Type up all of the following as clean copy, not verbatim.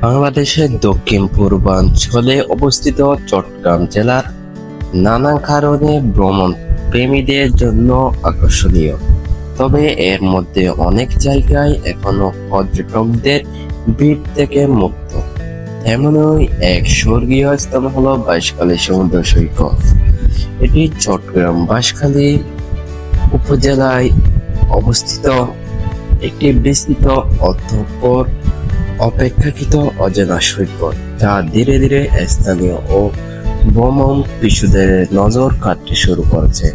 বাংলাদেশের দক্ষিণ পূর্বাঞ্চলে অবস্থিত চট্টগ্রাম জেলার নানা কারণে ভ্রমণ প্রেমীদের জন্য আকর্ষণীয়। তবে এর মধ্যে অনেক জায়গায় এখনো পর্যটকদের ভিড় থেকে মুক্ত। এমনই এক স্বর্গীয় স্থান হলো বাঁশখালী সমুদ্র সৈকত। এটি চট্টগ্রাম বাঁশখালী উপজেলায় অবস্থিত একটি বিস্তৃত অতঃপর অপেক্ষাকৃত অজানা সৈকত, যা ধীরে ধীরে স্থানীয় ও ভ্রমণ পিছুদের নজর কাটতে শুরু করেছে।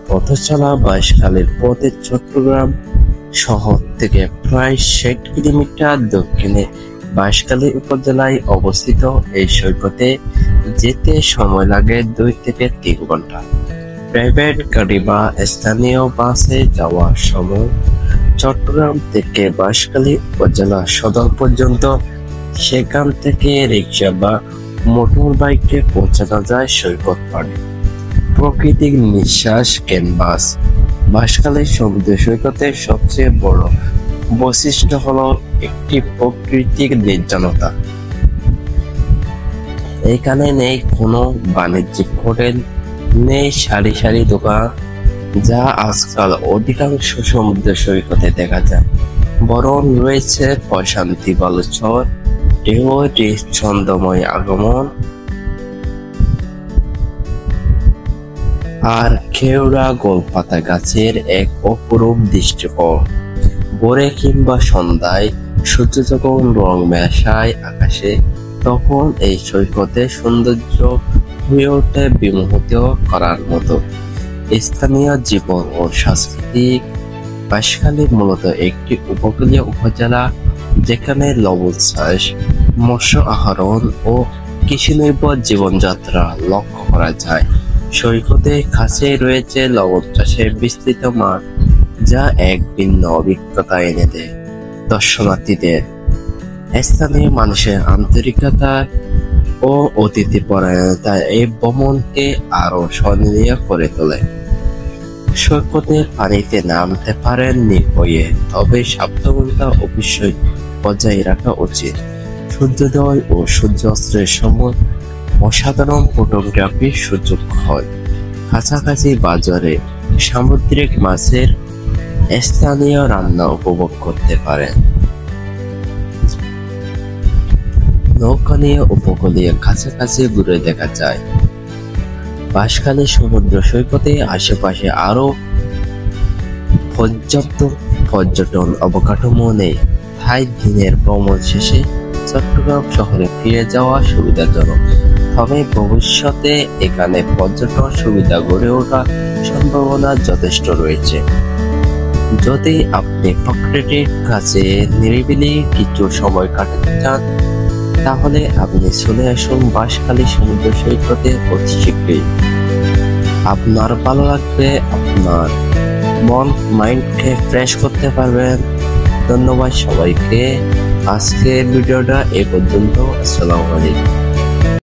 পথচলা বাঁশখালীর পথে চট্টগ্রাম শহর থেকে প্রায় ৬০ কিলোমিটার দক্ষিণে বাঁশখালী উপজেলায় অবস্থিত এই সৈকতে যেতে সময় লাগে ২ থেকে ৩ ঘন্টা। প্রাইভেট গাড়ি বা স্থানীয় বাসে যাওয়ার সময় চট্টগ্রাম থেকে বাঁশখালী উপজেলা সদর পর্যন্ত, সেখান থেকে রিক্সা বা মোটর বাইকে পৌঁছানো যায় সৈকত পাড়ে। প্রাকৃতিক নিঃশ্বাস ক্যানভাস। বাঁশখালী সমুদ্র সৈকতের সবচেয়ে বড় বৈশিষ্ট্য হলো একটি প্রাকৃতিক নির্জনতা। এখানে নেই কোনো বাণিজ্যিক হোটেল, নেই সারি সারি দোকান, যা আজকাল অধিকাংশ সমুদ্র সৈকতে দেখা যায়। বরং রয়েছে প্রশান্তি বালুচর, ঢেউটির ছন্দময় আগমন আর খেওড়া গোলপাতা গাছের এক অপরূপ দৃশ্যপট। ভোরে কিংবা সন্ধ্যায় সূর্য যখন রং মেশায় আকাশে, তখন এই সৈকতের সৌন্দর্য হয়ে ওঠে বিমোহিত করার মতো। স্থানীয় জীবন ও সংস্কৃতি। বাঁশখালী মূলত একটি উপকূলীয় উপজেলা, যেখানে লবণ চাষ, মৎস্য আহরণ ও কৃষি নির্ভর জীবনযাত্রা লক্ষ্য করা যায়। সৈকতের কাছে রয়েছে লবণ চাষের বিস্তৃত মাঠ, যা এক ভিন্ন অভিজ্ঞতা এনে দেয় দর্শনার্থীদের। স্থানীয় মানুষের আন্তরিকতা ও অতিথি পরায়ণতা এই ভ্রমণকে আরো স্মরণীয় করে তোলে। সৈকতের পানিতে নামতে পারেন নির্ভয়ে, তবে সাবধানতা অবশ্যই বজায় রাখা উচিত। সূর্যোদয় ও সূর্যাস্তের সময় অসাধারণ ফটোগ্রাফির সুযোগ হয়। কাছাকাছি বাজারে সামুদ্রিক মাছের স্থানীয় রান্না উপভোগ করতে পারেন। নৌকা নিয়ে উপকূলীয় কাছাকাছি ঘুরে দেখা যায়। বাঁশখালী সমুদ্র সৈকতে আশেপাশে আরো পর্যাপ্ত পর্যটন অবকাঠামো নেই, তাই দিনের ভ্রমণ শেষে চট্টগ্রাম শহরে ফিরে যাওয়া সুবিধাজনক। তবে ভবিষ্যতে এখানে পর্যটন সুবিধা গড়ে ওঠার সম্ভাবনা যথেষ্ট রয়েছে। যদি আপনি প্রকৃতির কাছে নিরিবিলি কিছু সময় কাটাতে চান, তাহলে আপনি চলে আসুন বাঁশখালী সমুদ্র সৈকতে অতি শীঘ্রই। আপনার ভালো লাগবে, আপনার মাইন্ডকে ফ্রেশ করতে পারবেন। ধন্যবাদ সবাইকে। আজকের ভিডিওটা এ পর্যন্ত। আসসালামু আলাইকুম।